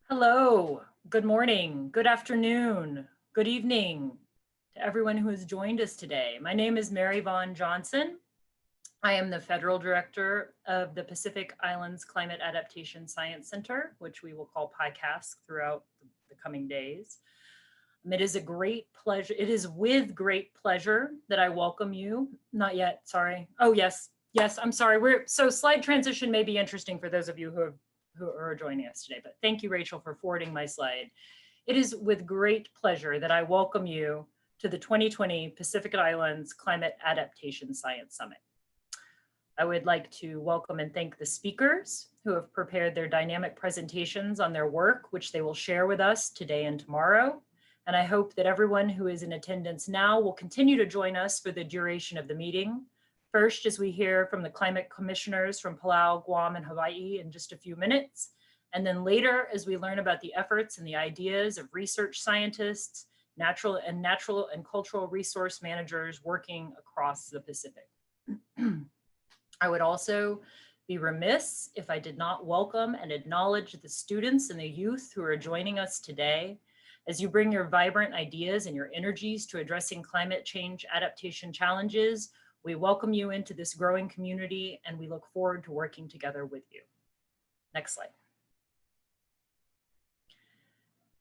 Hello, good morning, good afternoon, good evening to everyone who has joined us today. My name is Mari-Vaughn Johnson. I am the Federal Director of the Pacific Islands Climate Adaptation Science Center, which we will call PI-CASC throughout the coming days. It is with great pleasure that I welcome you. Not yet, sorry. Oh, yes, I'm sorry. So slide transition may be interesting for those of you who are joining us today, but thank you, Rachel, for forwarding my slide. It is with great pleasure that I welcome you to the 2020 Pacific Islands Climate Adaptation Science Summit. I would like to welcome and thank the speakers who have prepared their dynamic presentations on their work, which they will share with us today and tomorrow. And I hope that everyone who is in attendance now will continue to join us for the duration of the meeting. First, as we hear from the climate commissioners from Palau, Guam, and Hawaii in just a few minutes. And then later, as we learn about the efforts and the ideas of research scientists, natural and cultural resource managers working across the Pacific. I would also be remiss if I did not welcome and acknowledge the students and the youth who are joining us today. As you bring your vibrant ideas and your energies to addressing climate change adaptation challenges, we welcome you into this growing community and we look forward to working together with you. Next slide.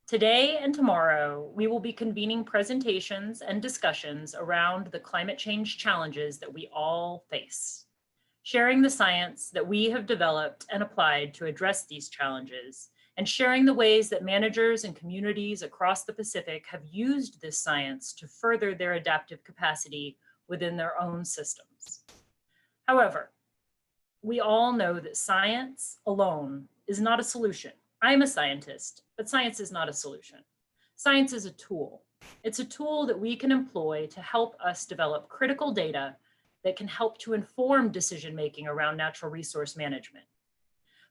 Today and tomorrow, we will be convening presentations and discussions around the climate change challenges that we all face, sharing the science that we have developed and applied to address these challenges, and sharing the ways that managers and communities across the Pacific have used this science to further their adaptive capacity within their own systems. However, we all know that science alone is not a solution. I'm a scientist, but science is not a solution. Science is a tool. It's a tool that we can employ to help us develop critical data that can help to inform decision-making around natural resource management.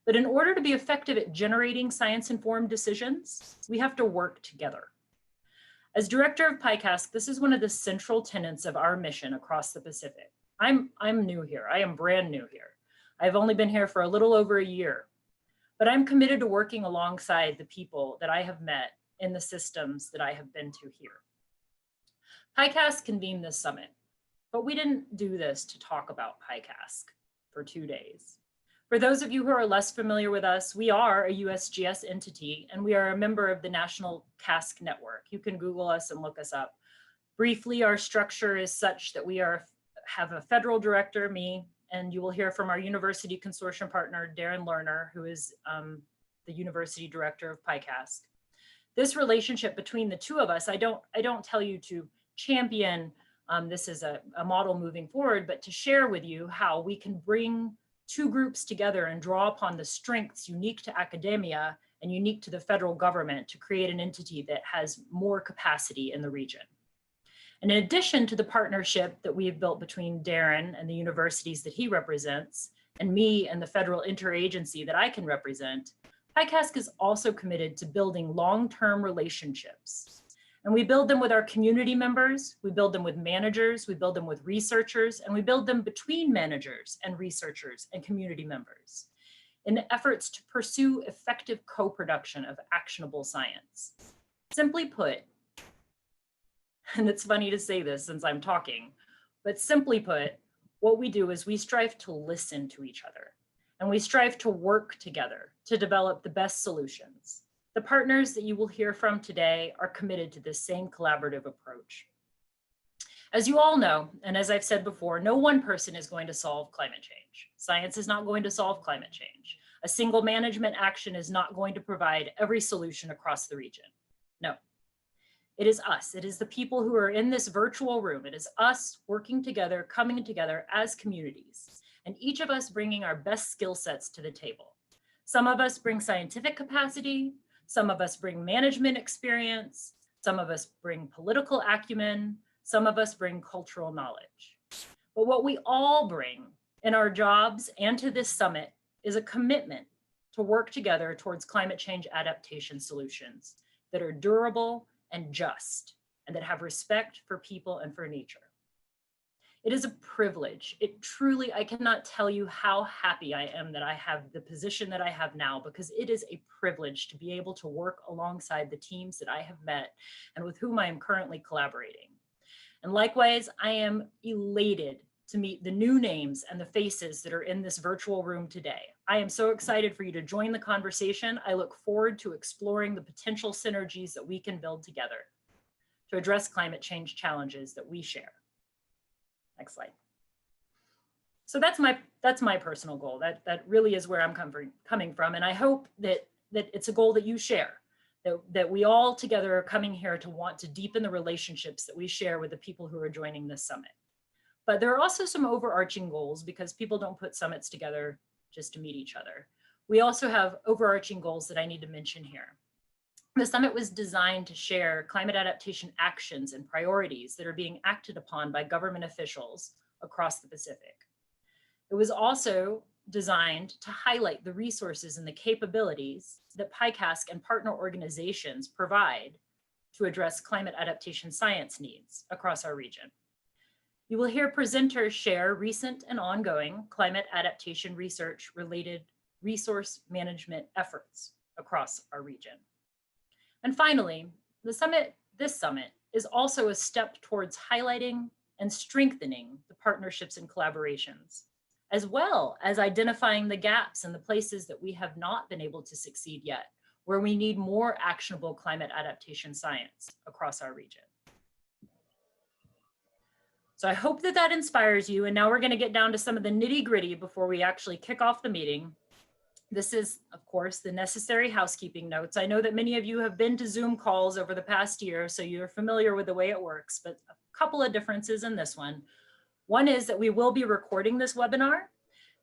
But in order to be effective at generating science-informed decisions, we have to work together. As director of PI-CASC, this is one of the central tenets of our mission across the Pacific. I'm new here. I am brand new here. I've only been here for a little over a year, but I'm committed to working alongside the people that I have met in the systems that I have been to here. PI-CASC convened this summit, but we didn't do this to talk about PI-CASC for 2 days. For those of you who are less familiar with us, we are a USGS entity and we are a member of the National CASC network. You can Google us and look us up. Briefly, our structure is such that we have a federal director, me, and you will hear from our university consortium partner, Darren Lerner, who is the university director of PI-CASC. This relationship between the two of us, I don't tell you to champion this is a model moving forward, but to share with you how we can bring two groups together and draw upon the strengths unique to academia and unique to the federal government to create an entity that has more capacity in the region. And in addition to the partnership that we have built between Darren and the universities that he represents, and me and the federal interagency that I can represent, PI-CASC is also committed to building long-term relationships. And we build them with our community members, we build them with managers, we build them with researchers, and we build them between managers and researchers and community members in efforts to pursue effective co-production of actionable science. Simply put, and it's funny to say this since I'm talking, but simply put, what we do is we strive to listen to each other and we strive to work together to develop the best solutions. The partners that you will hear from today are committed to this same collaborative approach. As you all know, and as I've said before, no one person is going to solve climate change. Science is not going to solve climate change. A single management action is not going to provide every solution across the region. No, it is us. It is the people who are in this virtual room. It is us working together, coming together as communities, and each of us bringing our best skill sets to the table. Some of us bring scientific capacity, some of us bring management experience, some of us bring political acumen, some of us bring cultural knowledge. But what we all bring in our jobs and to this summit is a commitment to work together towards climate change adaptation solutions that are durable and just, and that have respect for people and for nature. It is a privilege. It truly, I cannot tell you how happy I am that I have the position that I have now, because it is a privilege to be able to work alongside the teams that I have met and with whom I am currently collaborating. And likewise, I am elated to meet the new names and the faces that are in this virtual room today. I am so excited for you to join the conversation. I look forward to exploring the potential synergies that we can build together to address climate change challenges that we share. Next slide. So that's my personal goal. That really is where I'm coming from. And I hope that it's a goal that you share, that we all together are coming here to want to deepen the relationships that we share with the people who are joining this summit. But there are also some overarching goals, because people don't put summits together just to meet each other. We also have overarching goals that I need to mention here. The summit was designed to share climate adaptation actions and priorities that are being acted upon by government officials across the Pacific. It was also designed to highlight the resources and the capabilities that PI-CASC and partner organizations provide to address climate adaptation science needs across our region. You will hear presenters share recent and ongoing climate adaptation research related resource management efforts across our region. And finally, this summit is also a step towards highlighting and strengthening the partnerships and collaborations, as well as identifying the gaps and the places that we have not been able to succeed yet, where we need more actionable climate adaptation science across our region. So I hope that inspires you. And now we're going to get down to some of the nitty-gritty before we actually kick off the meeting. This is, of course, the necessary housekeeping notes. I know that many of you have been to Zoom calls over the past year, so you're familiar with the way it works, but a couple of differences in this one. One is that we will be recording this webinar,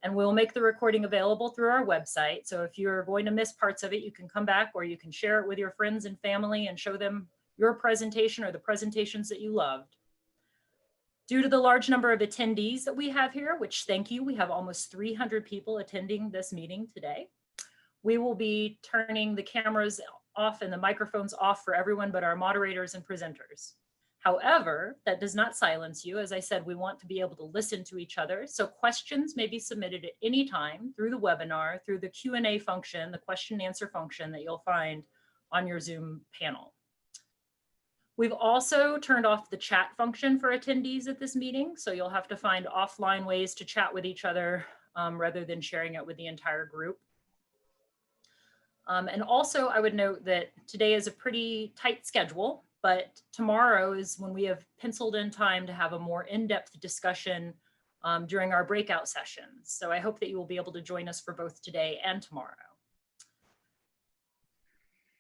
and we'll make the recording available through our website. So if you're going to miss parts of it, you can come back, or you can share it with your friends and family and show them your presentation or the presentations that you loved. Due to the large number of attendees that we have here, which thank you, we have almost 300 people attending this meeting today. We will be turning the cameras off and the microphones off for everyone but our moderators and presenters. However, that does not silence you. As I said, we want to be able to listen to each other. So questions may be submitted at any time through the webinar, through the Q&A function, the question and answer function that you'll find on your Zoom panel. We've also turned off the chat function for attendees at this meeting, so you'll have to find offline ways to chat with each other rather than sharing it with the entire group. And also I would note that today is a pretty tight schedule, but tomorrow is when we have penciled in time to have a more in-depth discussion during our breakout sessions. So I hope that you will be able to join us for both today and tomorrow.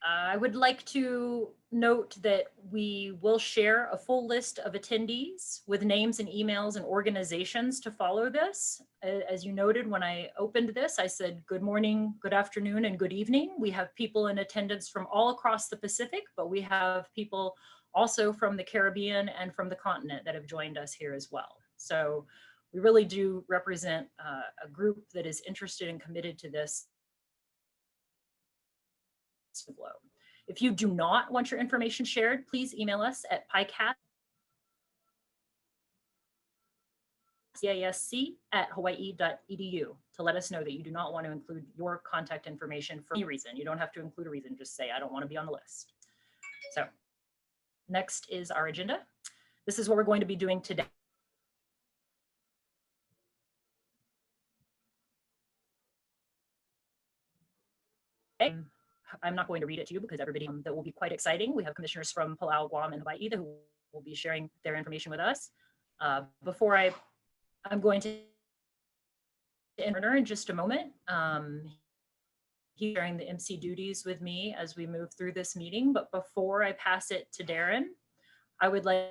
I would like to note that we will share a full list of attendees with names and emails and organizations to follow this. As you noted, when I opened this, I said, good morning, good afternoon, and good evening. We have people in attendance from all across the Pacific, but we have people also from the Caribbean and from the continent that have joined us here as well. So we really do represent a group that is interested and committed to this globe. If you do not want your information shared, please email us at PI-CASC@hawaii.edu to let us know that you do not want to include your contact information for any reason. You don't have to include a reason, just say, I don't want to be on the list. So next is our agenda. This is what we're going to be doing today. I'm not going to read it to you because everybody that will be quite exciting. We have commissioners from Palau, Guam, and Hawaii who will be sharing their information with us. Before I'm going to Lerner in just a moment. He's sharing the MC duties with me as we move through this meeting. But before I pass it to Darren, I would like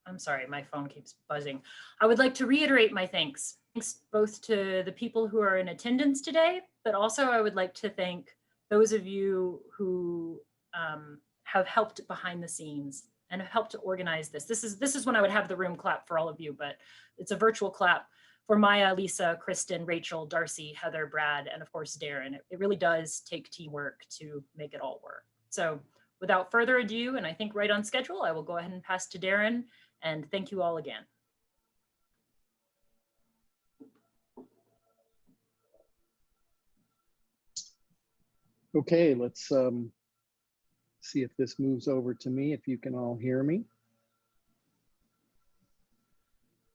I'm sorry, my phone keeps buzzing. I would like to reiterate my thanks. Thanks both to the people who are in attendance today, but also I would like to thank those of you who have helped behind the scenes and have helped to organize this. This is when I would have the room clap for all of you, but it's a virtual clap for Maya, Lisa, Kristen, Rachel, Darcy, Heather, Brad, and of course, Darren. It really does take teamwork to make it all work. So without further ado, and I think right on schedule, I will go ahead and pass to Darren And thank you all again. Okay, let's see if this moves over to me, if you can all hear me.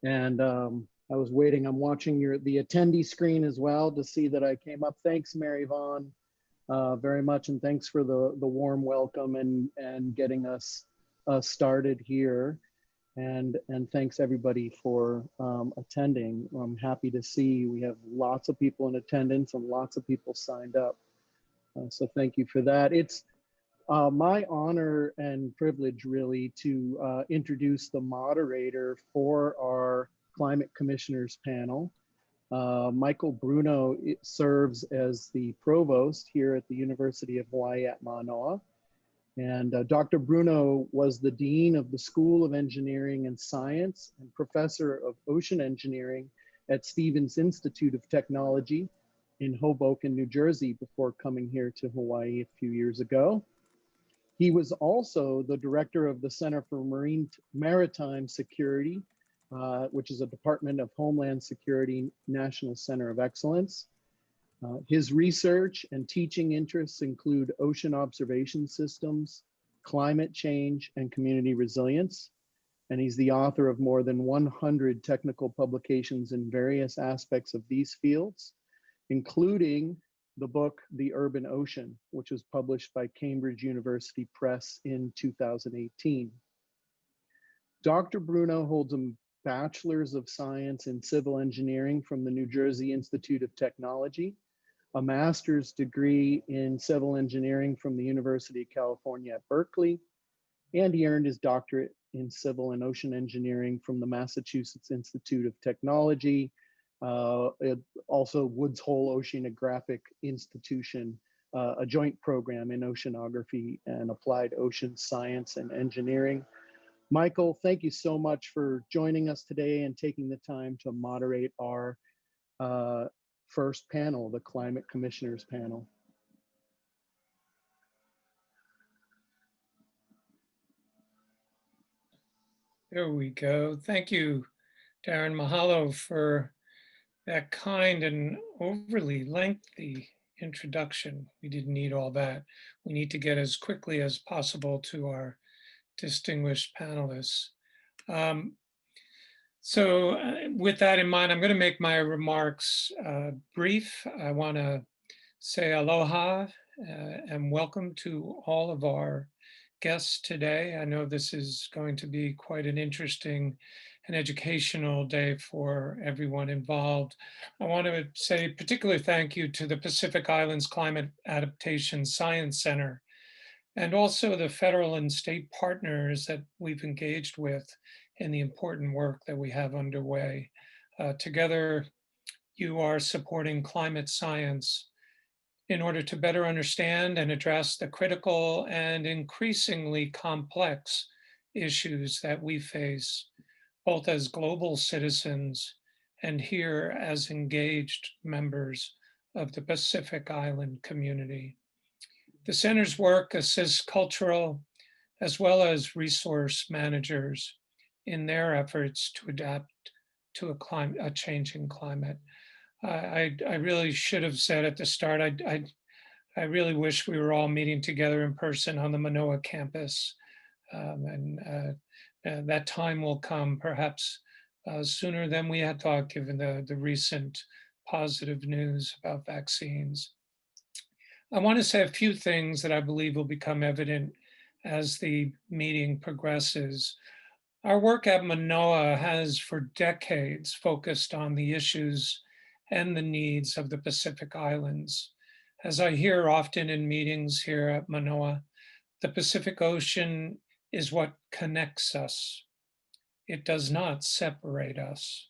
And I was waiting, I'm watching the attendee screen as well to see that I came up. Thanks, Mari-Vaughn, very much, and thanks for the warm welcome and getting us started here. And thanks everybody for attending. I'm happy to see we have lots of people in attendance and lots of people signed up. So thank you for that. It's my honor and privilege really to introduce the moderator for our Climate Commissioners panel. Michael Bruno serves as the provost here at the University of Hawaii at Manoa. And Dr. Bruno was the Dean of the School of Engineering and Science and Professor of Ocean Engineering at Stevens Institute of Technology in Hoboken, New Jersey, before coming here to Hawaii a few years ago. He was also the director of the Center for Maritime Security, which is a Department of Homeland Security National Center of Excellence. His research and teaching interests include ocean observation systems, climate change, and community resilience. And he's the author of more than 100 technical publications in various aspects of these fields, including the book, The Urban Ocean, which was published by Cambridge University Press in 2018. Dr. Bruno holds a Bachelor's of Science in Civil Engineering from the New Jersey Institute of Technology, a master's degree in civil engineering from the University of California at Berkeley, and he earned his doctorate in civil and ocean engineering from the Massachusetts Institute of Technology, also Woods Hole Oceanographic Institution, a joint program in oceanography and applied ocean science and engineering. Michael, thank you so much for joining us today and taking the time to moderate our first panel, the Climate Commissioners panel. There we go. Thank you, Darren. Mahalo for that kind and overly lengthy introduction. We didn't need all that. We need to get as quickly as possible to our distinguished panelists. With that in mind, I'm going to make my remarks brief. I want to say aloha and welcome to all of our guests today. I know this is going to be quite an interesting and educational day for everyone involved. I want to say particular thank you to the Pacific Islands Climate Adaptation Science Center and also the federal and state partners that we've engaged with in the important work that we have underway. Together, you are supporting climate science in order to better understand and address the critical and increasingly complex issues that we face, both as global citizens and here as engaged members of the Pacific Island community. The center's work assists cultural as well as resource managers in their efforts to adapt to a changing climate. I really should have said at the start, I really wish we were all meeting together in person on the Manoa campus. That time will come perhaps sooner than we had thought, given the recent positive news about vaccines. I want to say a few things that I believe will become evident as the meeting progresses. Our work at Manoa has for decades focused on the issues and the needs of the Pacific Islands. As I hear often in meetings here at Manoa, the Pacific Ocean is what connects us. It does not separate us.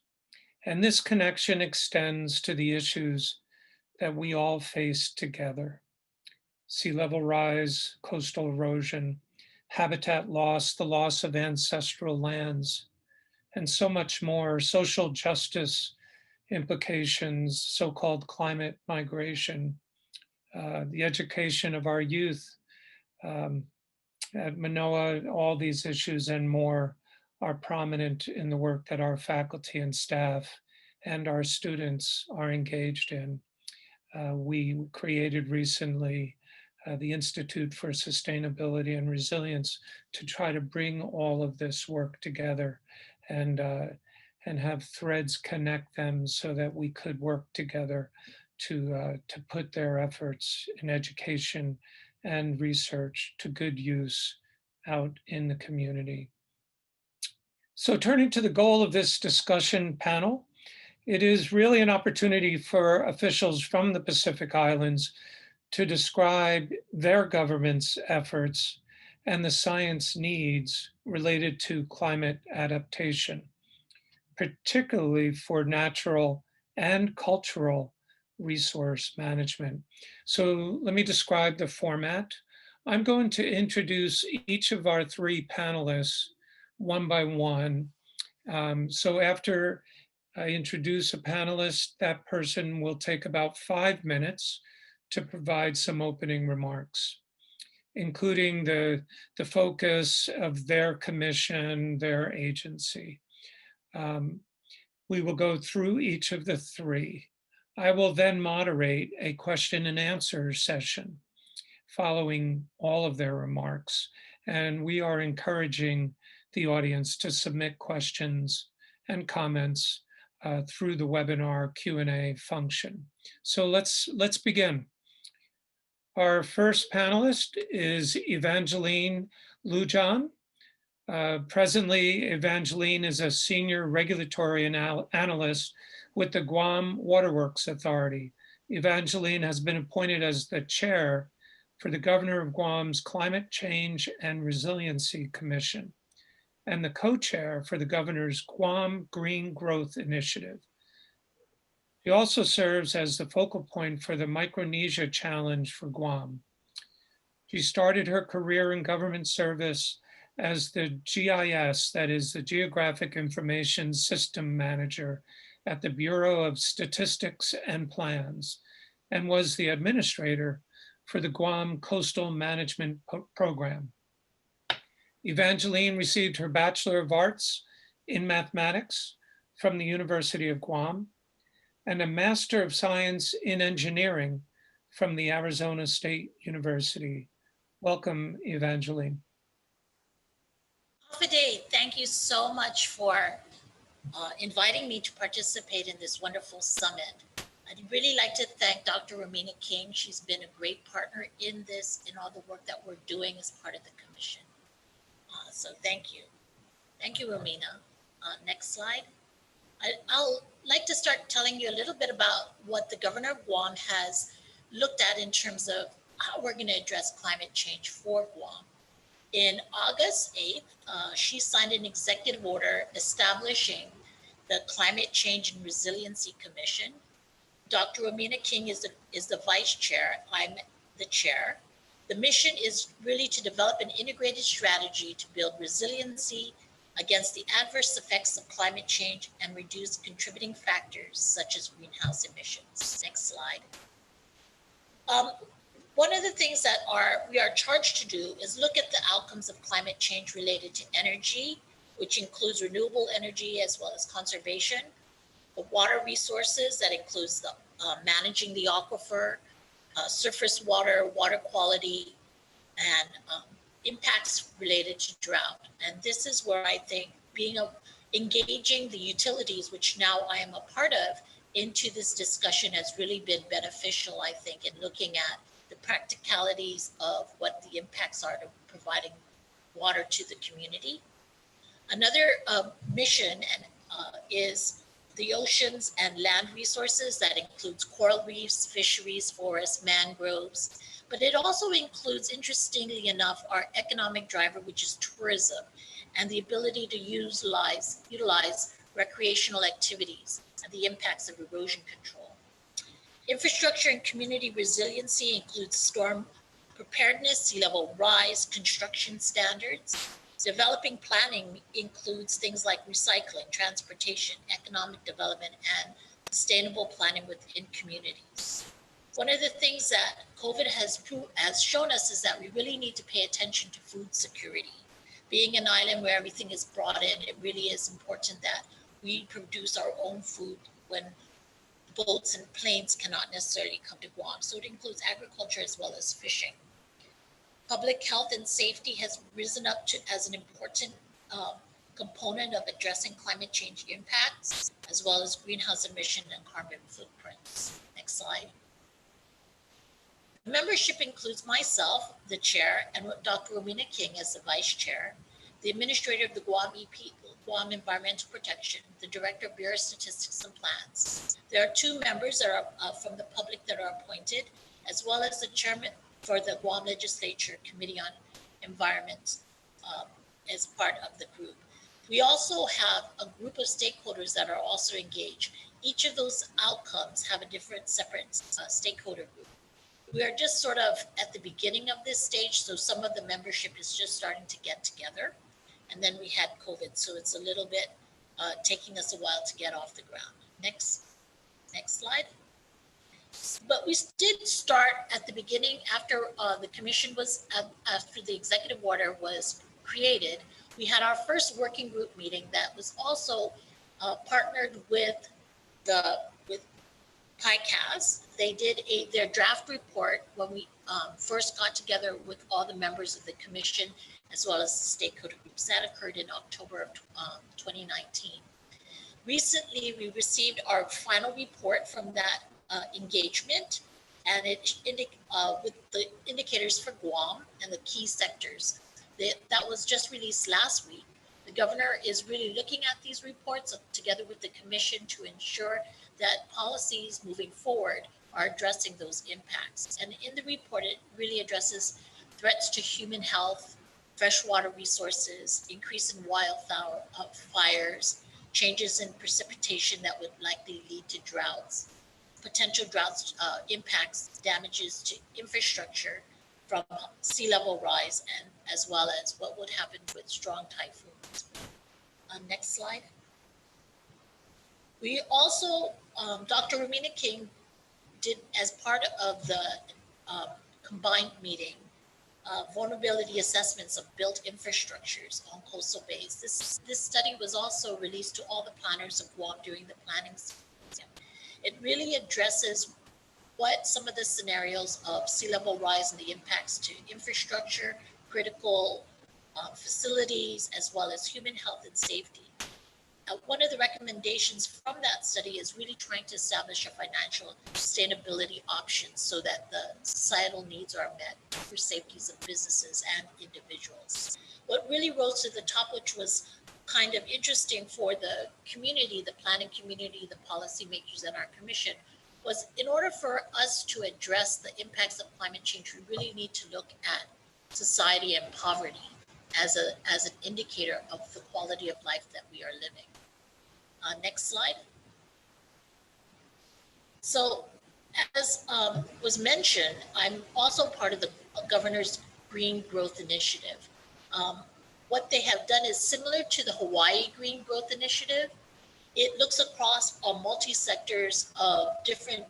And this connection extends to the issues that we all face together. Sea level rise, coastal erosion, habitat loss, the loss of ancestral lands, and so much more, social justice implications, so-called climate migration, the education of our youth. At Manoa, all these issues and more are prominent in the work that our faculty and staff and our students are engaged in. We created recently the Institute for Sustainability and Resilience to try to bring all of this work together and have threads connect them so that we could work together to put their efforts in education and research to good use out in the community. So turning to the goal of this discussion panel, it is really an opportunity for officials from the Pacific Islands to describe their government's efforts and the science needs related to climate adaptation, particularly for natural and cultural resource management. So let me describe the format. I'm going to introduce each of our three panelists one by one. So after I introduce a panelist, that person will take about 5 minutes to provide some opening remarks, including the focus of their commission, their agency. We will go through each of the three. I will then moderate a question and answer session following all of their remarks. And we are encouraging the audience to submit questions and comments through the webinar Q&A function. So let's begin. Our first panelist is Evangline Lujan. Presently, Evangline is a senior regulatory analyst with the Guam Waterworks Authority. Evangline has been appointed as the chair for the Governor of Guam's Climate Change and Resiliency Commission and the co-chair for the governor's Guam Green Growth Initiative. He also serves as the focal point for the Micronesia Challenge for Guam. She started her career in government service as the GIS, that is the Geographic Information System Manager at the Bureau of Statistics and Plans, and was the administrator for the Guam Coastal Management Program. Evangline received her Bachelor of Arts in Mathematics from the University of Guam and a Master of Science in Engineering from the Arizona State University. Welcome, Evangline. Fide, thank you so much for inviting me to participate in this wonderful summit. I'd really like to thank Dr. Romina King. She's been a great partner in this, in all the work that we're doing as part of the commission. So thank you. Thank you, Romina. Next slide. I'll like to start telling you a little bit about what the Governor of Guam has looked at in terms of how we're going to address climate change for Guam. In August 8th, she signed an executive order establishing the Climate Change and Resiliency Commission. Dr. Romina King is the vice chair. I'm the chair. The mission is really to develop an integrated strategy to build resiliency against the adverse effects of climate change and reduce contributing factors such as greenhouse emissions. Next slide. One of the things that we are charged to do is look at the outcomes of climate change related to energy, which includes renewable energy as well as conservation, the water resources, that includes the managing the aquifer, surface water, water quality, and impacts related to drought. And this is where I think engaging the utilities, which now I am a part of, into this discussion has really been beneficial, I think, in looking at the practicalities of what the impacts are to providing water to the community. Another mission is the oceans and land resources. That includes coral reefs, fisheries, forests, mangroves, but it also includes, interestingly enough, our economic driver, which is tourism, and the ability to utilize recreational activities and the impacts of erosion control. Infrastructure and community resiliency includes storm preparedness, sea level rise, construction standards. Developing planning includes things like recycling, transportation, economic development, and sustainable planning within communities. One of the things that COVID has shown us is that we really need to pay attention to food security, Being an island where everything is brought in, it really is important that we produce our own food when boats and planes cannot necessarily come to Guam. So it includes agriculture as well as fishing. Public health and safety has risen up as an important component of addressing climate change impacts, as well as greenhouse emission and carbon footprints. Next slide. Membership includes myself, the chair, and Dr. Romina King as the vice chair, the administrator of the Guam EP, Guam Environmental Protection, the director of Bureau of Statistics and Plans. There are 2 members that are from the public that are appointed, as well as the chairman for the Guam Legislature Committee on Environment as part of the group. We also have a group of stakeholders that are also engaged. Each of those outcomes have a different separate stakeholder group. We are just sort of at the beginning of this stage, so some of the membership is just starting to get together. And then we had COVID, so it's a little bit taking us a while to get off the ground. Next slide. But we did start at the beginning after the commission was, after the executive order was created. We had our first working group meeting that was also partnered with PI-CASC. They did their draft report when we first got together with all the members of the commission, as well as the stakeholder groups. That occurred in October of 2019. Recently, we received our final report from that engagement, and it with the indicators for Guam and the key sectors. That was just released last week. The governor is really looking at these reports together with the commission to ensure that policies moving forward are addressing those impacts. And in the report, it really addresses threats to human health, freshwater resources, increase in wildfires, changes in precipitation that would likely lead to droughts, potential droughts impacts, damages to infrastructure from sea level rise, and as well as what would happen with strong typhoons. Next slide. We also, Dr. Romina King did, as part of the combined meeting, vulnerability assessments of built infrastructures on coastal bays. This study was also released to all the planners of Guam during the planning season. It really addresses what some of the scenarios of sea level rise and the impacts to infrastructure, critical facilities, as well as human health and safety. One of the recommendations from that study is really trying to establish a financial sustainability option so that the societal needs are met for safeties of businesses and individuals. What really rose to the top, which was kind of interesting for the community, the planning community, the policymakers and our commission, was in order for us to address the impacts of climate change, we really need to look at society and poverty as an indicator of the quality of life that we are living. Next slide. So as was mentioned, I'm also part of the governor's Green Growth Initiative. What they have done is similar to the Hawaii Green Growth Initiative. It looks across multi-sectors of different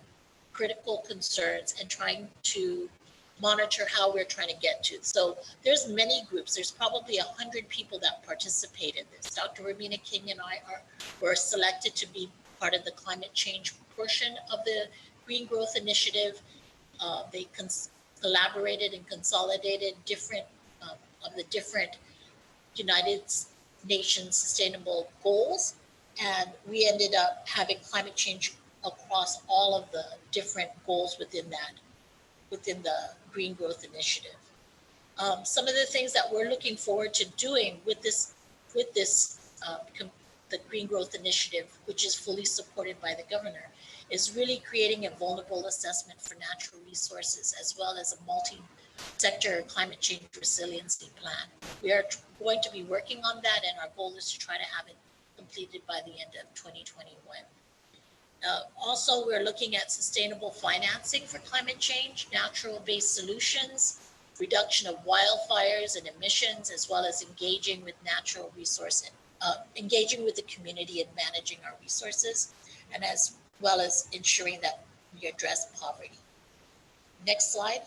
critical concerns and trying to monitor how we're trying to get to. So there's many groups. There's probably 100 people that participate in this. Dr. Romina King and I were selected to be part of the climate change portion of the Green Growth Initiative. They collaborated and consolidated different of the different United Nations sustainable goals. And we ended up having climate change across all of the different goals within the Green Growth Initiative. Some of the things that we're looking forward to doing with the Green Growth Initiative, which is fully supported by the governor, is really creating a vulnerable assessment for natural resources, as well as a multi-sector climate change resiliency plan. We are going to be working on that, and our goal is to try to have it completed by the end of 2021. Also, we're looking at sustainable financing for climate change, natural-based solutions, reduction of wildfires and emissions, as well as engaging with natural resource, engaging with the community and managing our resources, and as well as ensuring that we address poverty. Next slide.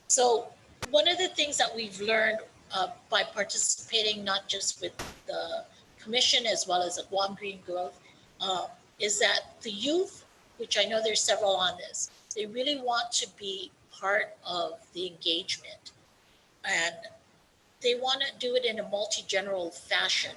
So one of the things that we've learned by participating not just with the commission as well as the Guam Green Growth, is that the youth, which I know there's several on this, they really want to be part of the engagement, and they want to do it in a multi-general fashion.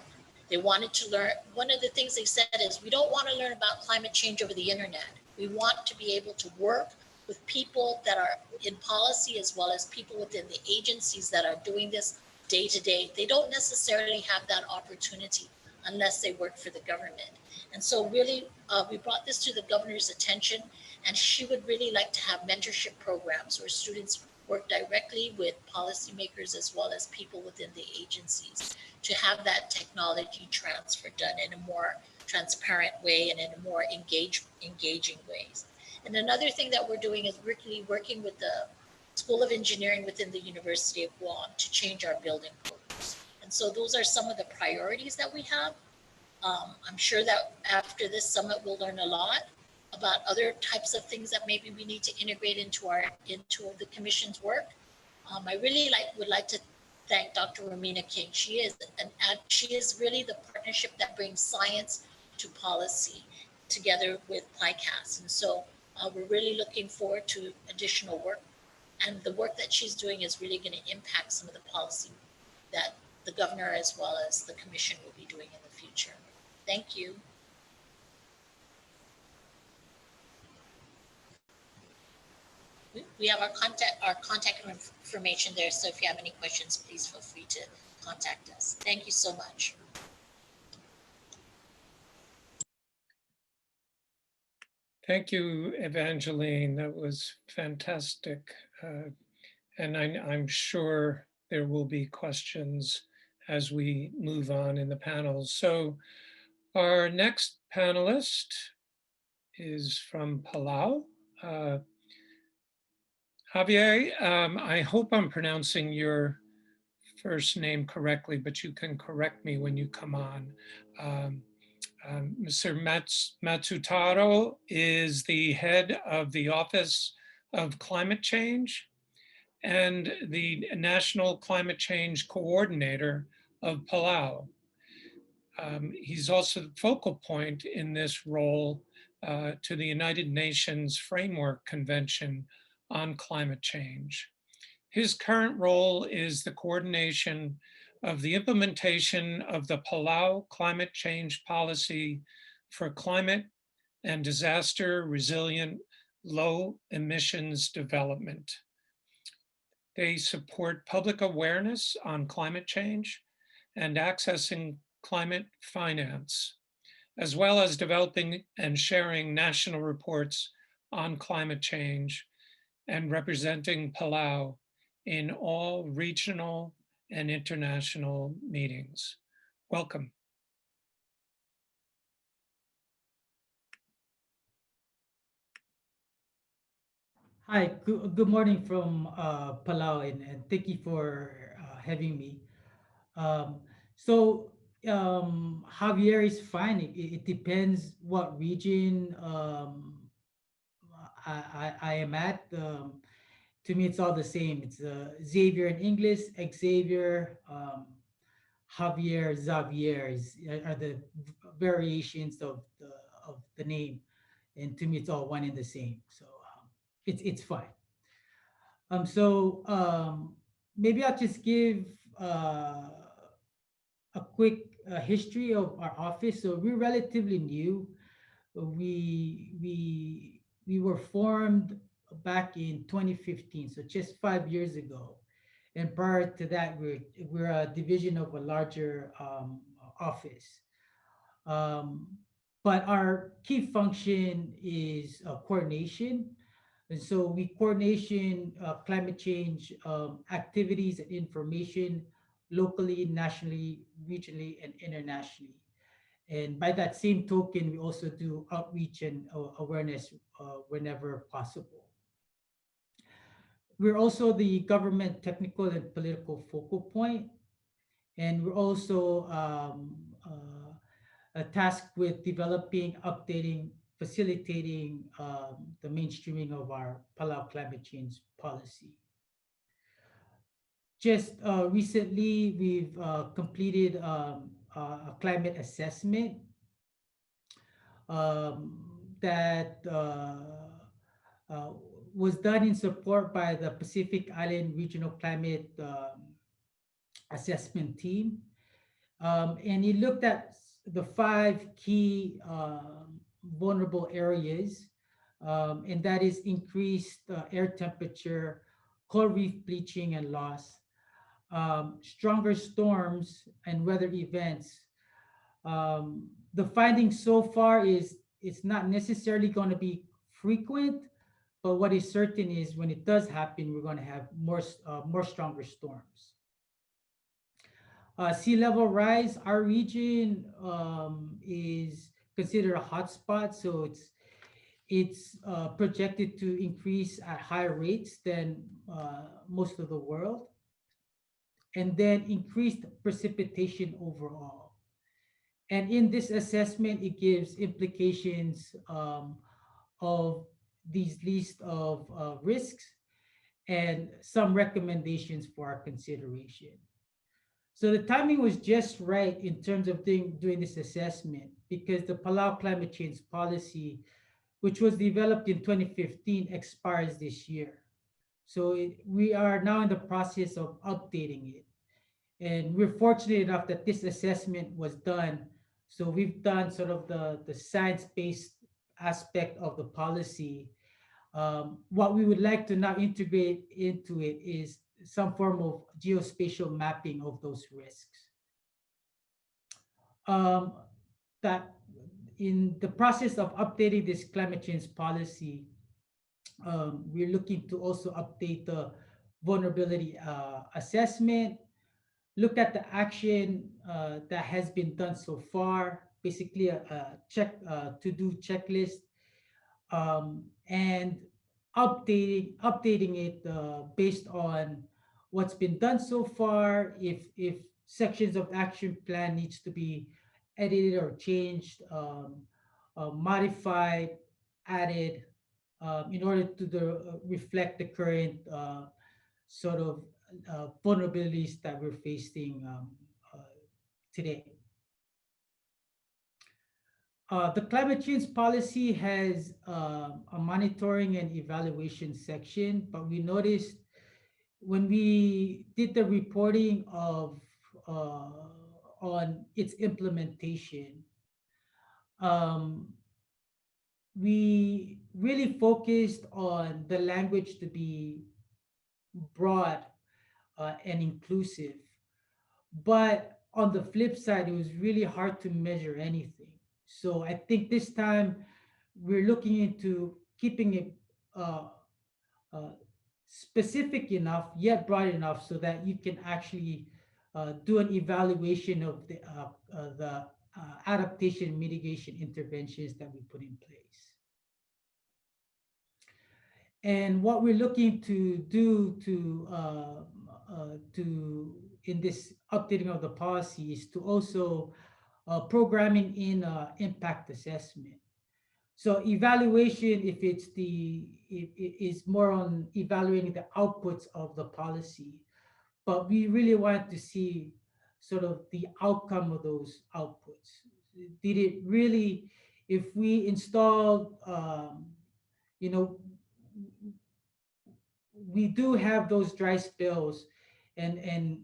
They wanted to learn. One of the things they said is, we don't want to learn about climate change over the internet. We want to be able to work with people that are in policy as well as people within the agencies that are doing this day to day. They don't necessarily have that opportunity unless they work for the government. And so really, we brought this to the governor's attention, and she would really like to have mentorship programs where students work directly with policymakers as well as people within the agencies to have that technology transfer done in a more transparent way and in a more engaging ways. And another thing that we're doing is really working with the School of Engineering within the University of Guam to change our building codes. And so those are some of the priorities that we have. I'm sure that after this summit, we'll learn a lot about other types of things that maybe we need to integrate into the commission's work. I really would like to thank Dr. Romina King. She is really the partnership that brings science to policy together with PI-CASC. And so we're really looking forward to additional work. And the work that she's doing is really going to impact some of the policy that the governor as well as the commission will be doing in the future. Thank you. We have our contact information there. So if you have any questions, please feel free to contact us. Thank you so much. Thank you, Evangeline. That was fantastic. And I'm sure there will be questions as we move on in the panels. So our next panelist is from Palau. Javier, I hope I'm pronouncing your first name correctly, but you can correct me when you come on. Mr. Matsutaro is the head of the Office of Climate Change and the National Climate Change Coordinator of Palau. He's also the focal point in this role to the United Nations Framework Convention on Climate Change. His current role is the coordination of the implementation of the Palau Climate Change Policy for climate and disaster resilient low emissions development. They support public awareness on climate change and accessing climate finance, as well as developing and sharing national reports on climate change and representing Palau in all regional and international meetings. Welcome. Hi, good morning from Palau, and thank you for having me. Javier is fine. It depends what region I am at. To me, it's all the same. It's Xavier in English, Xavier, Javier, Xavier are the variations of the name, and to me, it's all one and the same. So it's fine. Maybe I'll just give a quick history of our office. So we're relatively new. We were formed back in 2015, so just 5 years ago. And prior to that, we're a division of a larger office. But our key function is coordination. And so we coordination climate change activities and information locally, nationally, regionally, and internationally. And by that same token, we also do outreach and awareness whenever possible. We're also the government technical and political focal point, and we're also tasked with developing, updating, facilitating the mainstreaming of our Palau climate change policy. just recently, we've completed a climate assessment that uh, was done in support by the Pacific Island Regional Climate Assessment Team. And it looked at the 5 key vulnerable areas, and that is increased air temperature, coral reef bleaching and loss, stronger storms and weather events. The finding so far is it's not necessarily going to be frequent, but what is certain is when it does happen, we're going to have more stronger storms. Sea level rise, our region is considered a hotspot, so it's projected to increase at higher rates than most of the world, and then increased precipitation overall. And in this assessment, it gives implications of these list of risks and some recommendations for our consideration. So the timing was just right in terms of doing this assessment because the Palau climate change policy, which was developed in 2015, expires this year. So we are now in the process of updating it. And we're fortunate enough that this assessment was done. So we've done sort of the science-based aspect of the policy. What we would like to now integrate into it is some form of geospatial mapping of those risks. That in the process of updating this climate change policy, we're looking to also update the vulnerability assessment, look at the action that has been done so far, basically a to-do checklist, and updating it based on what's been done so far. If sections of the action plan needs to be edited or changed, modified, added, in order to reflect the current sort of vulnerabilities that we're facing today. The climate change policy has a monitoring and evaluation section, but we noticed when we did the reporting of on its implementation, we really focused on the language to be broad and inclusive. But on the flip side, it was really hard to measure anything. So I think this time we're looking into keeping it uh, specific enough, yet broad enough, so that you can actually do an evaluation of the adaptation mitigation interventions that we put in place. And what we're looking to do to in this updating of the policy is to also programming in impact assessment. So evaluation, if it is more on evaluating the outputs of the policy, but we really want to see sort of the outcome of those outputs. Did it really, if we installed, you know, we do have those dry spells, and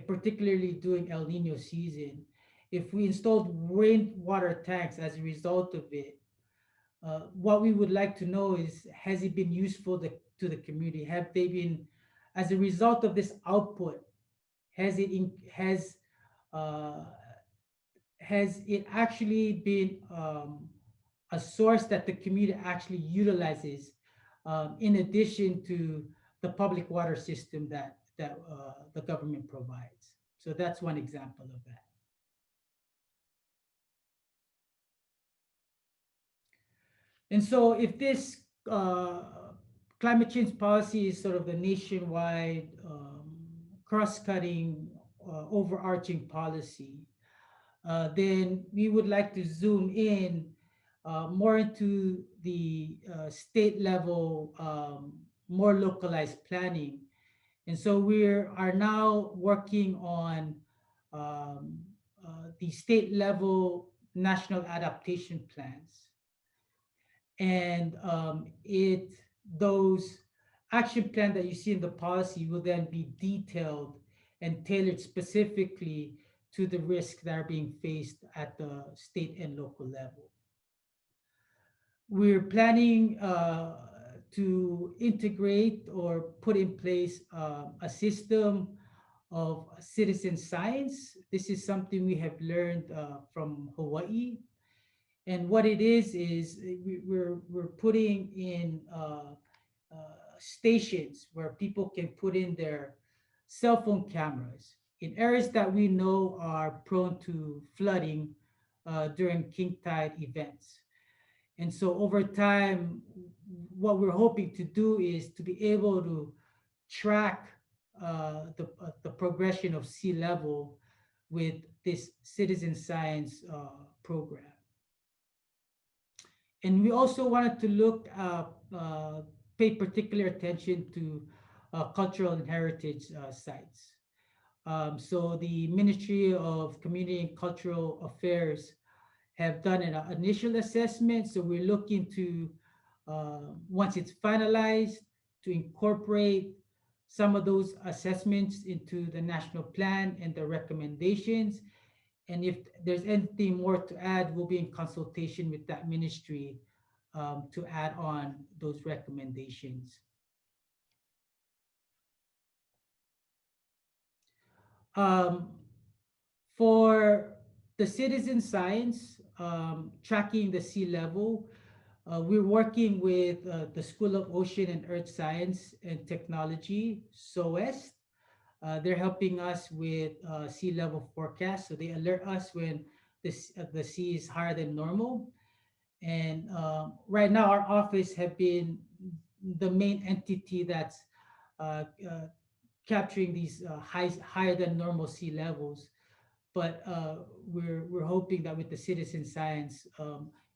particularly during El Nino season. If we installed rainwater tanks as a result of it, what we would like to know is, has it been useful to the community? Have they been, as a result of this output, has it actually been a source that the community actually utilizes, in addition to the public water system that the government provides? So that's one example of that. And so if this climate change policy is sort of the nationwide cross-cutting overarching policy, then we would like to zoom in more into the state level, more localized planning. And so we are now working on um, the state level national adaptation plans. And those action plan that you see in the policy will then be detailed and tailored specifically to the risks that are being faced at the state and local level. We're planning to integrate or put in place a system of citizen science. This is something we have learned from Hawaii. And what it is we're putting in stations where people can put in their cell phone cameras in areas that we know are prone to flooding during king tide events. And so over time, what we're hoping to do is to be able to track the progression of sea level with this citizen science program. And we also wanted to pay particular attention to cultural and heritage sites. So the Ministry of Community and Cultural Affairs have done an initial assessment. So we're looking to, once it's finalized, to incorporate some of those assessments into the national plan and the recommendations. And if there's anything more to add, we'll be in consultation with that ministry to add on those recommendations. For the citizen science, tracking the sea level, we're working with the School of Ocean and Earth Science and Technology, SOEST. They're helping us with sea level forecast. So they alert us when the sea is higher than normal. And right now, our office have been the main entity that's capturing these higher than normal sea levels. But we're hoping that with the citizen science,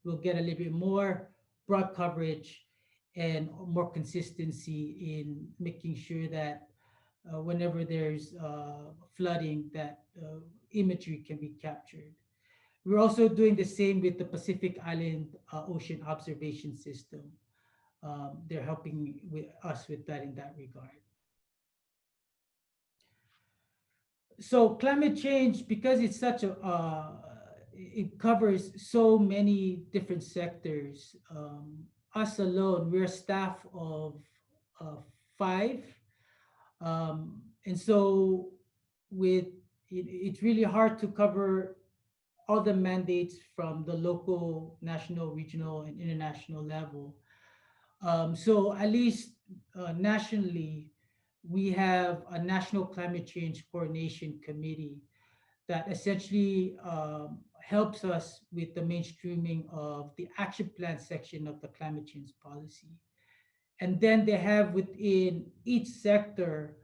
we'll get a little bit more broad coverage and more consistency in making sure that whenever there's flooding, that imagery can be captured. We're also doing the same with the Pacific Island Ocean Observation System. They're helping us with that in that regard. So climate change, because it's such a, it covers so many different sectors. Us alone, we're a staff of 5. And so it's really hard to cover all the mandates from the local, national, regional, and international level. So at least nationally, we have a National Climate Change Coordination Committee that essentially helps us with the mainstreaming of the action plan section of the climate change policy. And then they have within each sector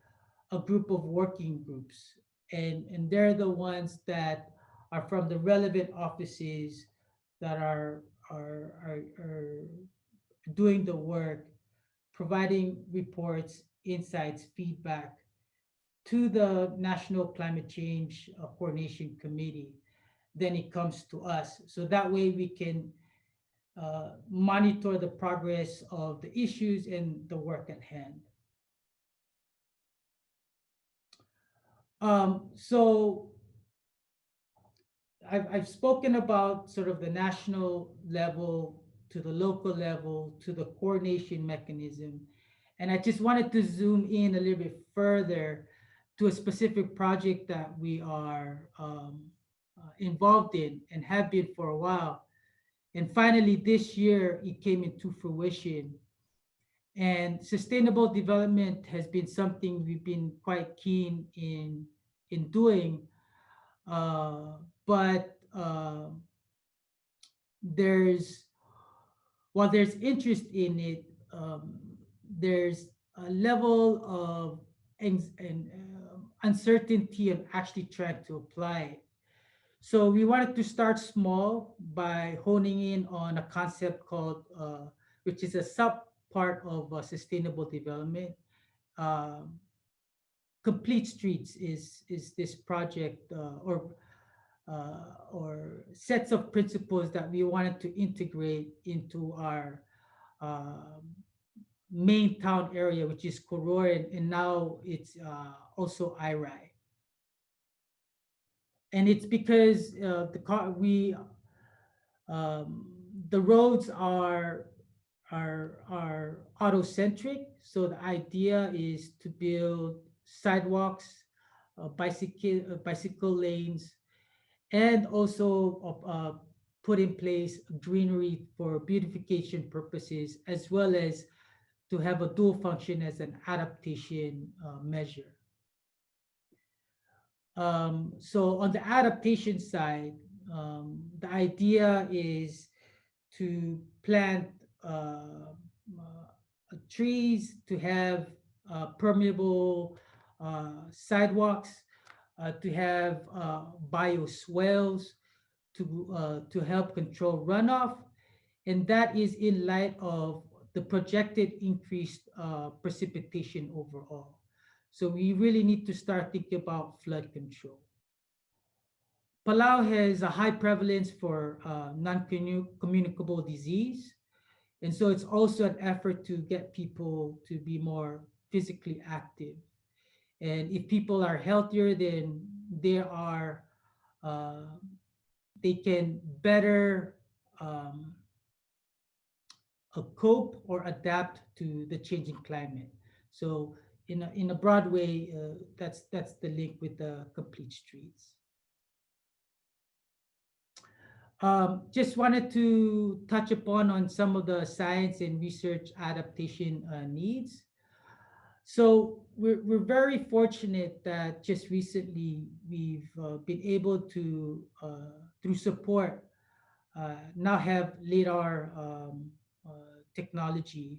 a group of working groups. And they're the ones that are from the relevant offices that are doing the work, providing reports, insights, feedback to the National Climate Change Coordination Committee. Then it comes to us. So that way we can monitor the progress of the issues and the work at hand. So I've spoken about sort of the national level to the local level to the coordination mechanism. And I just wanted to zoom in a little bit further to a specific project that we are involved in and have been for a while. And finally, this year, it came into fruition. And sustainable development has been something we've been quite keen in doing. But while there's interest in it, there's a level of uncertainty of actually trying to apply it. So we wanted to start small by honing in on a concept called, which is a sub part of sustainable development, Complete Streets is this project or sets of principles that we wanted to integrate into our main town area, which is Koror, and now it's also Irai. And it's because the roads are auto-centric. So the idea is to build sidewalks, bicycle lanes, and also put in place greenery for beautification purposes, as well as to have a dual function as an adaptation measure. So on the adaptation side, the idea is to plant trees, to have permeable sidewalks, to have bioswales, to help control runoff, and that is in light of the projected increased precipitation overall. So we really need to start thinking about flood control. Palau has a high prevalence for non-communicable disease. And so it's also an effort to get people to be more physically active. And if people are healthier, then they can better cope or adapt to the changing climate. So in a broad way, that's the link with the Complete Streets. Just wanted to touch upon some of the science and research adaptation needs. So we're very fortunate that just recently we've been able to, through support, now have LiDAR technology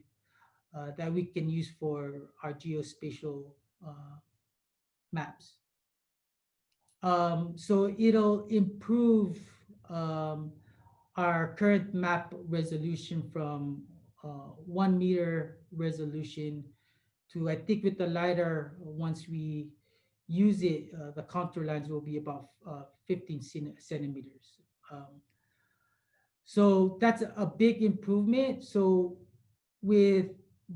that we can use for our geospatial maps. So it'll improve our current map resolution from 1 meter resolution to, I think with the LiDAR, once we use it, the contour lines will be about 15 centimeters. So that's a big improvement. So with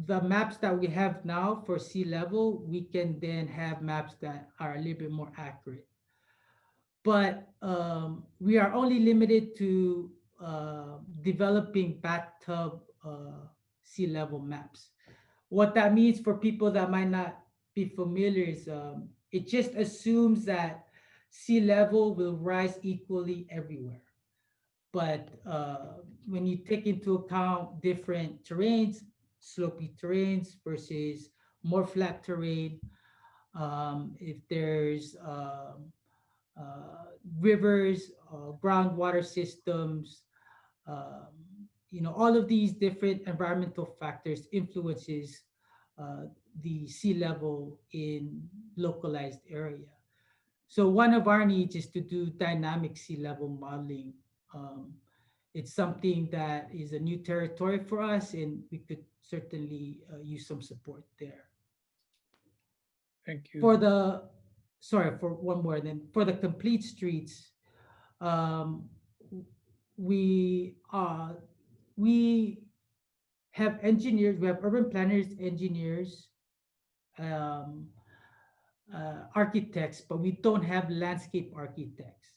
the maps that we have now for sea level, we can then have maps that are a little bit more accurate. But we are only limited to developing bathtub sea level maps. What that means for people that might not be familiar is it just assumes that sea level will rise equally everywhere. But when you take into account different terrains, slopey terrains versus more flat terrain, if there's rivers, groundwater systems, all of these different environmental factors influences the sea level in localized area. So one of our needs is to do dynamic sea level modeling. It's something that is a new territory for us, and we could certainly use some support there. Thank you. For one more, then for the Complete Streets, we have engineers, we have urban planners, engineers, architects, but we don't have landscape architects.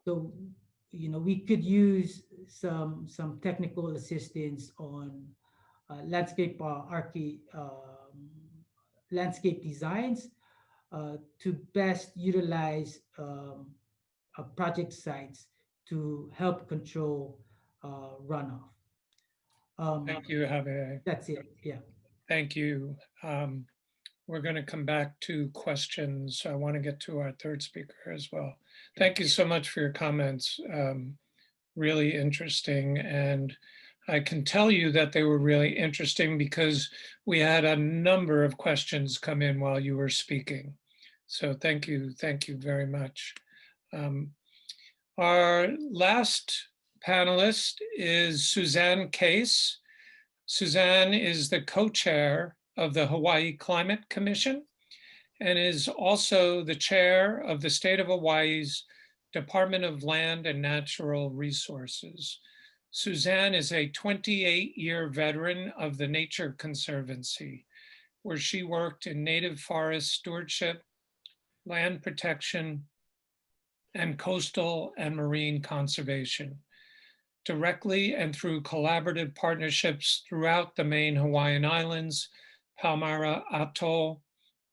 So, we could use some technical assistance on landscape landscape designs to best utilize project sites to help control runoff. Thank you, Javier. That's it. Yeah. Thank you. We're going to come back to questions. I want to get to our third speaker as well. Thank you so much for your comments. Really interesting. And I can tell you that they were really interesting because we had a number of questions come in while you were speaking. So thank you very much. Our last panelist is Suzanne Case. Suzanne is the co-chair of the Hawaii Climate Commission, and is also the chair of the State of Hawaii's Department of Land and Natural Resources. Suzanne is a 28-year veteran of the Nature Conservancy, where she worked in native forest stewardship, land protection, and coastal and marine conservation, directly and through collaborative partnerships throughout the main Hawaiian Islands, Palmyra Atoll,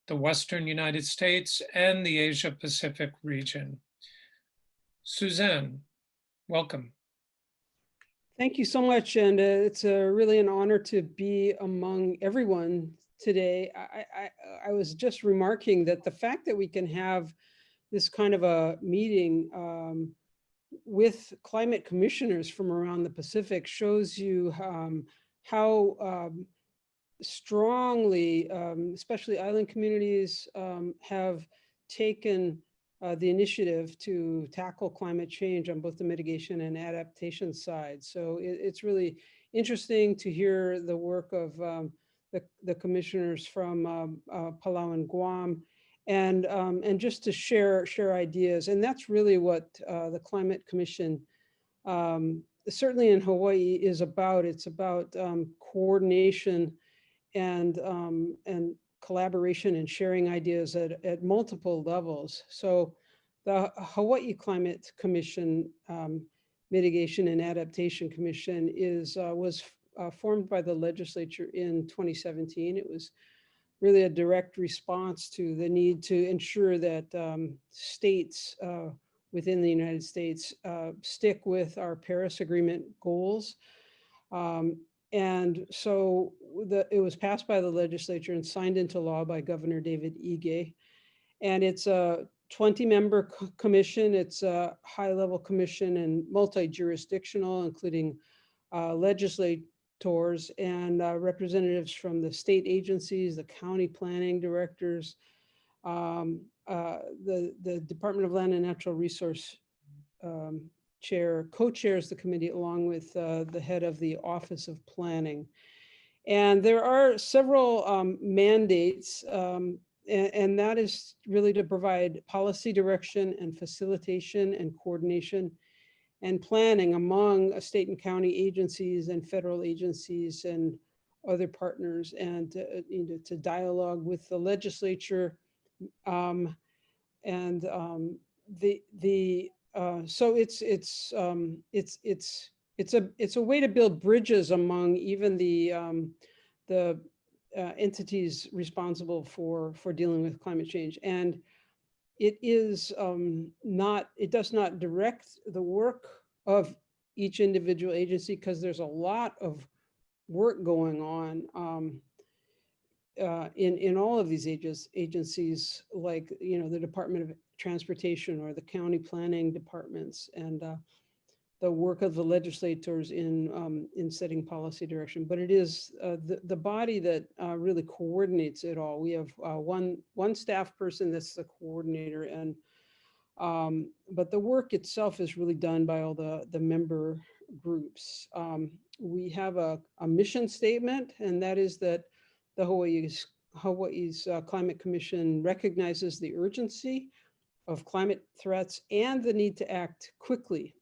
the Western United States, and the Asia Pacific region. Suzanne, welcome. Thank you so much, and it's really an honor to be among everyone today. I was just remarking that the fact that we can have this kind of a meeting with climate commissioners from around the Pacific shows you how strongly, especially island communities, have taken the initiative to tackle climate change on both the mitigation and adaptation side. So it's really interesting to hear the work of the commissioners from Palau and Guam, and just to share ideas. And that's really what the Climate Commission, certainly in Hawaii, is about. It's about coordination and collaboration and sharing ideas at multiple levels. So the Hawaii Climate Commission Mitigation and Adaptation Commission was formed by the legislature in 2017. It was really a direct response to the need to ensure that states within the United States stick with our Paris Agreement goals. And so it was passed by the legislature and signed into law by Governor David Ige. And it's a 20-member commission. It's a high-level commission and multi-jurisdictional, including legislators and representatives from the state agencies, the county planning directors, the Department of Land and Natural Resource co-chairs the committee, along with the head of the Office of Planning. And there are several mandates, and that is really to provide policy direction and facilitation and coordination and planning among state and county agencies and federal agencies and other partners, and to dialogue with the legislature. So it's a way to build bridges among even the entities responsible for dealing with climate change. And it does not direct the work of each individual agency, because there's a lot of work going on in all of these agencies, like the Department of Transportation or the county planning departments, and the work of the legislators in setting policy direction. But it is the body that really coordinates it all. We have one staff person that's the coordinator, and but the work itself is really done by all the member groups. We have a mission statement, and that is that the Hawaii's Climate Commission recognizes the urgency of climate threats and the need to act quickly.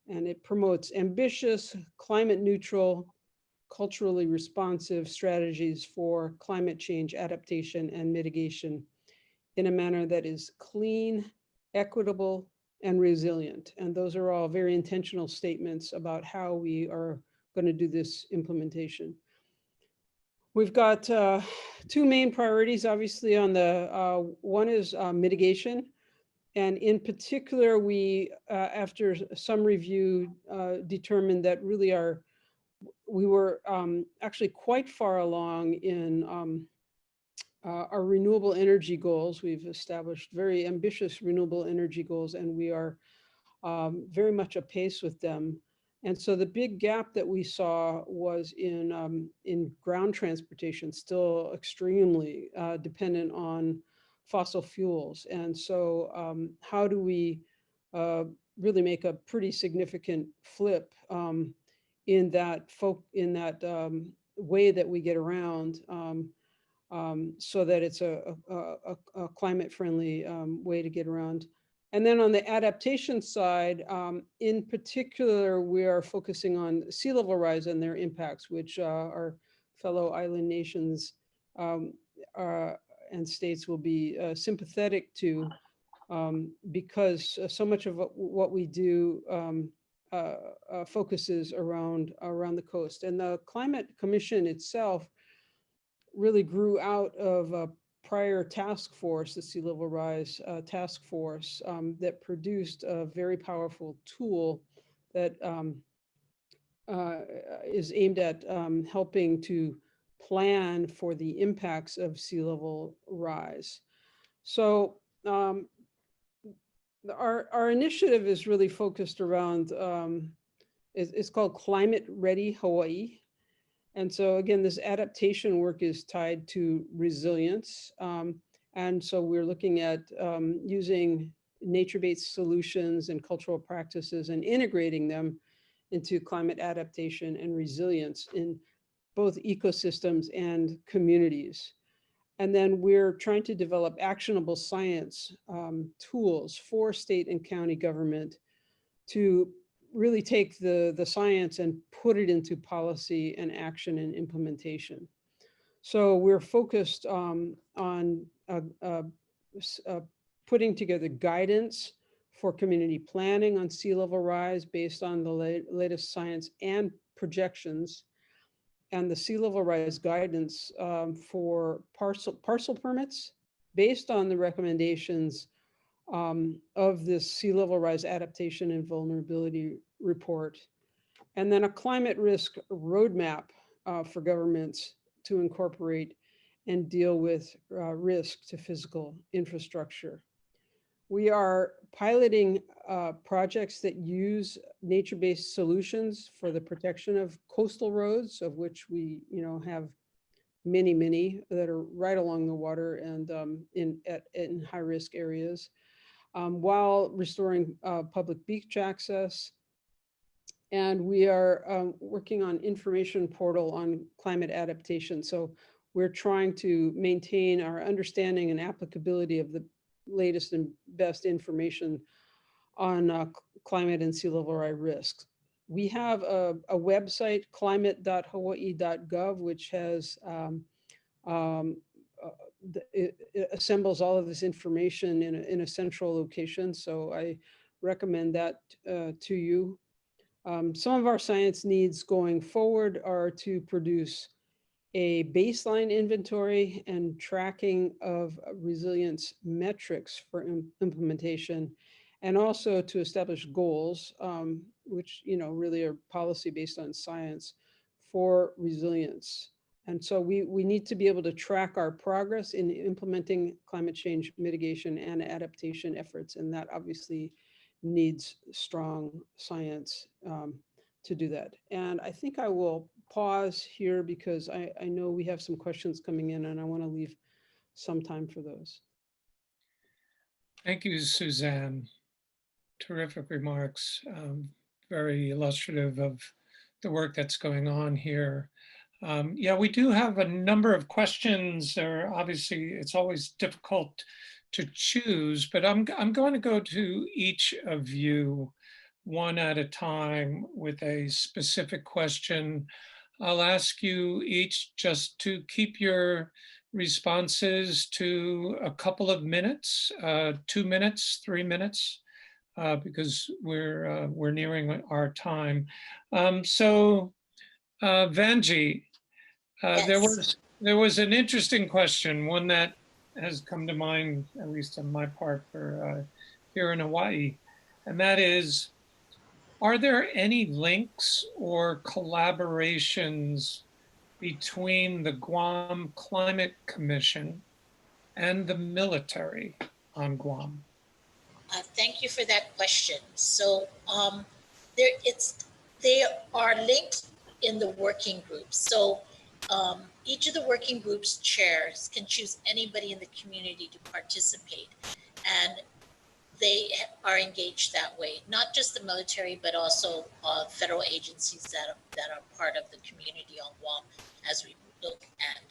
And it promotes ambitious, climate neutral, culturally responsive strategies for climate change adaptation and mitigation in a manner that is clean, equitable, and resilient. And those are all very intentional statements about how we are going to do this implementation. We've got two main priorities, obviously. On the one is mitigation. And in particular, we, after some review, determined that really we were actually quite far along in our renewable energy goals. We've established very ambitious renewable energy goals, and we are very much apace with them. And so the big gap that we saw was in ground transportation, still extremely dependent on fossil fuels. And so how do we really make a pretty significant flip in that way that we get around so that it's a climate-friendly way to get around. And then on the adaptation side, in particular, we are focusing on sea level rise and their impacts, which our fellow island nations and states will be sympathetic to, because so much of what we do focuses around the coast. And the Climate Commission itself really grew out of a prior task force, the Sea Level Rise task force, that produced a very powerful tool that is aimed at helping to plan for the impacts of sea level rise. So our initiative is really focused around, it's called Climate Ready Hawaii. And so again, this adaptation work is tied to resilience. And so we're looking at using nature-based solutions and cultural practices and integrating them into climate adaptation and resilience in both ecosystems and communities. And then we're trying to develop actionable science tools for state and county government to really take the science and put it into policy and action and implementation. So we're focused on putting together guidance for community planning on sea level rise based on the latest science and projections, and the sea level rise guidance for parcel permits based on the recommendations of this sea level rise adaptation and vulnerability report, and then a climate risk roadmap for governments to incorporate and deal with risk to physical infrastructure. We are piloting projects that use nature-based solutions for the protection of coastal roads, of which we have many that are right along the water and in high-risk areas, while restoring public beach access. And we are working on information portal on climate adaptation. So we're trying to maintain our understanding and applicability of the latest and best information on climate and sea level rise risks. We have a website, climate.hawaii.gov, which has it assembles all of this information in a central location. So I recommend that to you. Some of our science needs going forward are to produce a baseline inventory and tracking of resilience metrics for implementation, and also to establish goals, which really are policy based on science for resilience. And so we need to be able to track our progress in implementing climate change mitigation and adaptation efforts, and that obviously needs strong science to do that. And I think I will pause here because I know we have some questions coming in and I want to leave some time for those. Thank you, Suzanne. Terrific remarks, very illustrative of the work that's going on here. Yeah, we do have a number of questions. Obviously, it's always difficult to choose, but I'm going to go to each of you one at a time with a specific question. I'll ask you each just to keep your responses to a couple of minutes, 2 minutes, 3 minutes, because we're nearing our time. So Vanji, Yes. there was an interesting question, one that has come to mind, at least on my part, for here in Hawaii, and that is, are there any links or collaborations between the Guam Climate Commission and the military on Guam? Thank you for that question. So they are linked in the working groups. So each of the working groups chairs can choose anybody in the community to participate, and they are engaged that way. Not just the military, but also federal agencies that are part of the community on Guam as we look at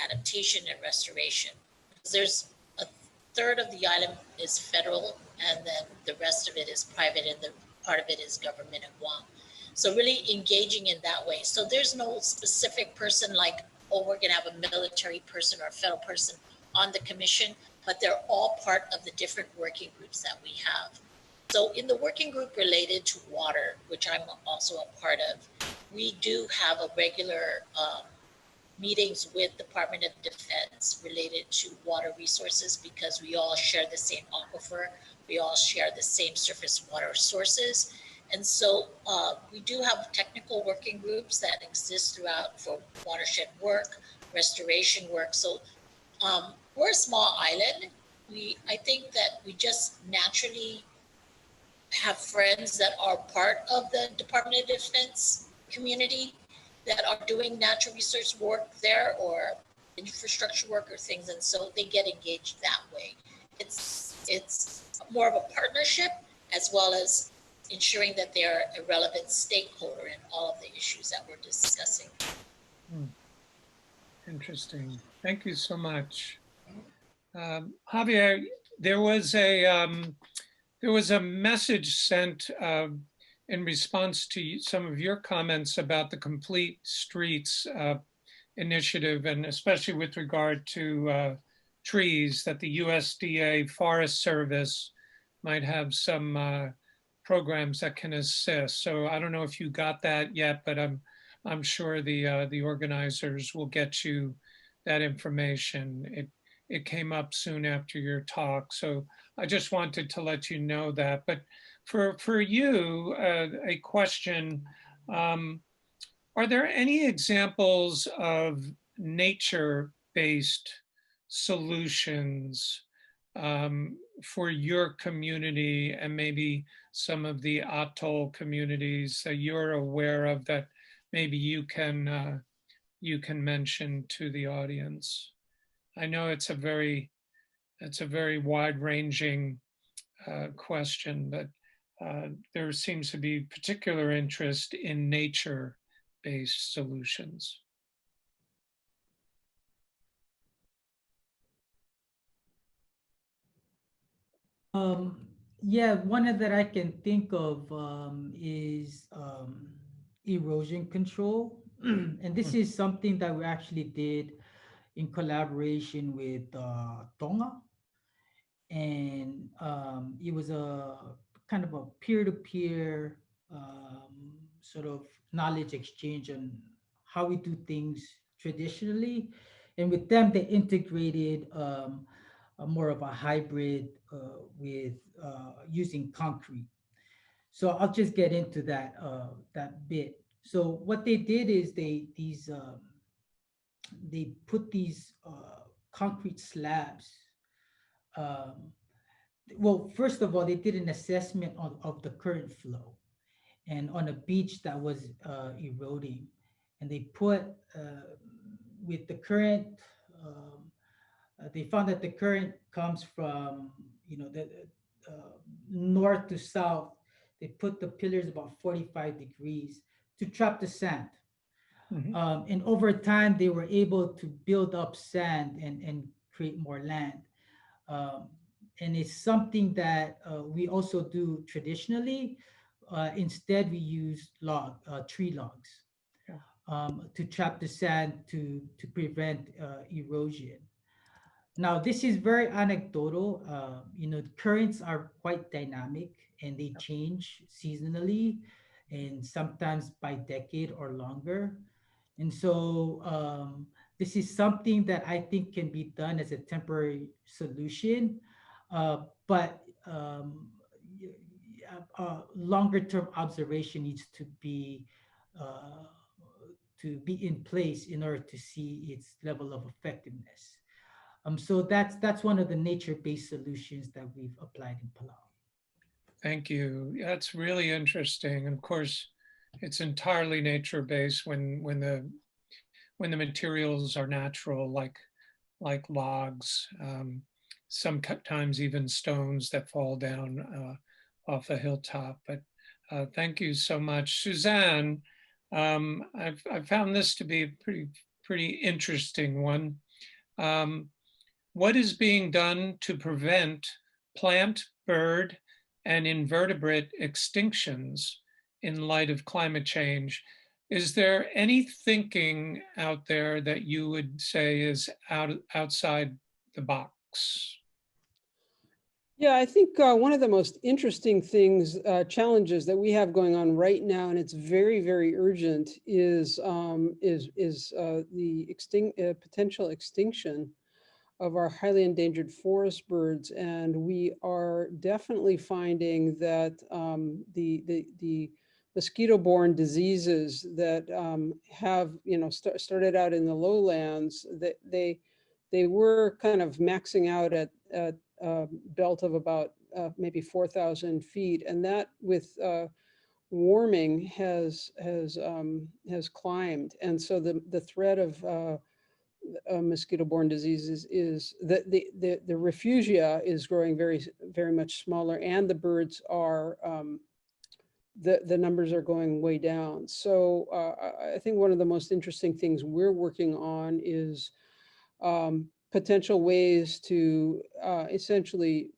adaptation. adaptation and restoration. There's a third of the island is federal, and then the rest of it is private, and the part of it is government in Guam. So really engaging in that way. So there's no specific person like, oh, we're gonna have a military person or a federal person on the commission, but they're all part of the different working groups that we have. So in the working group related to water, which I'm also a part of, we do have a regular meetings with Department of Defense related to water resources, because we all share the same aquifer, we all share the same surface water sources. And so we do have technical working groups that exist throughout for watershed work, restoration work. So we're a small island. I think that we just naturally have friends that are part of the Department of Defense community that are doing natural research work there, or infrastructure work or things. And so they get engaged that way. It's more of a partnership, as well as ensuring that they're a relevant stakeholder in all of the issues that we're discussing. Interesting. Thank you so much. Javier, there was a message sent in response to some of your comments about the Complete Streets initiative, and especially with regard to trees, that the USDA Forest Service might have some programs that can assist. So I don't know if you got that yet, but I'm sure the organizers will get you that information. It came up soon after your talk, so I just wanted to let you know that. But for you, a question: are there any examples of nature-based solutions for your community, and maybe some of the atoll communities that you're aware of that maybe you can mention to the audience? I know it's a very wide-ranging question, but there seems to be particular interest in nature-based solutions. Yeah, one that I can think of is erosion control. And this is something that we actually did in collaboration with Tonga. And it was a kind of a peer-to-peer sort of knowledge exchange on how we do things traditionally. And with them, they integrated more of a hybrid with using concrete. So I'll just get into that that bit. So what they did is they put these concrete slabs. Well, first of all, they did an assessment of the current flow, and on a beach that was eroding, and they put with the current. They found that the current comes from, the north to south. They put the pillars about 45 degrees to trap the sand. And over time, they were able to build up sand and create more land. And it's something that we also do traditionally. Instead, we use tree logs to trap the sand to prevent erosion. Now, this is very anecdotal. The currents are quite dynamic, and they change seasonally and sometimes by decade or longer. And so this is something that I think can be done as a temporary solution, but longer term observation needs to be in place in order to see its level of effectiveness. So that's one of the nature-based solutions that we've applied in Palau. Thank you. That's really interesting. Of course, it's entirely nature-based when the materials are natural, like logs, sometimes even stones that fall down off a hilltop. But thank you so much, Suzanne. I've found this to be a pretty interesting one. What is being done to prevent plant, bird, and invertebrate extinctions in light of climate change? Is there any thinking out there that you would say is outside the box? Yeah, I think one of the most interesting things, challenges that we have going on right now, and it's very, very urgent, is the potential extinction of our highly endangered forest birds. And we are definitely finding that the mosquito-borne diseases that have, started out in the lowlands, that they were kind of maxing out at a belt of about maybe 4,000 feet, and that with warming has climbed, and so the threat of mosquito-borne diseases is that the refugia is growing very, very much smaller, and the birds are the numbers are going way down. So I think one of the most interesting things we're working on is potential ways to essentially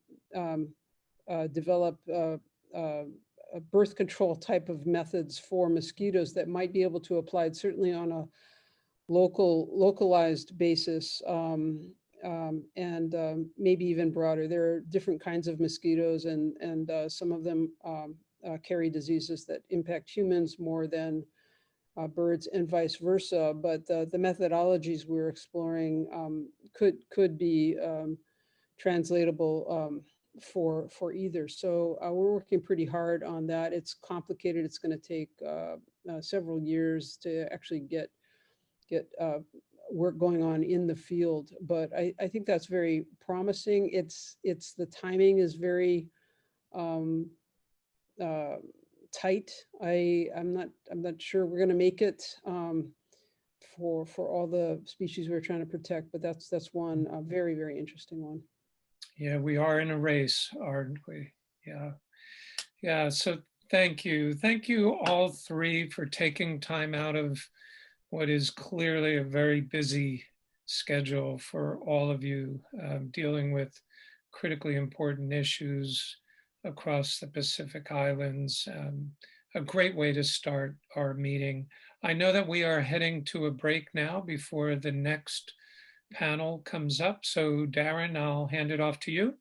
develop a birth control type of methods for mosquitoes that might be able to apply certainly on a localized basis, and maybe even broader. There are different kinds of mosquitoes, and some of them carry diseases that impact humans more than birds, and vice versa. But the methodologies we're exploring could be translatable for either. So we're working pretty hard on that. It's complicated. It's going to take several years to actually get work going on in the field, but I think that's very promising. It's the timing is very tight. I'm not sure we're going to make it for all the species we're trying to protect, but that's one very, very interesting one. Yeah, we are in a race, aren't we? Yeah. Yeah, so thank you. Thank you all three for taking time out of what is clearly a very busy schedule for all of you, dealing with critically important issues across the Pacific Islands. A great way to start our meeting. I know that we are heading to a break now before the next panel comes up. So Darren, I'll hand it off to you.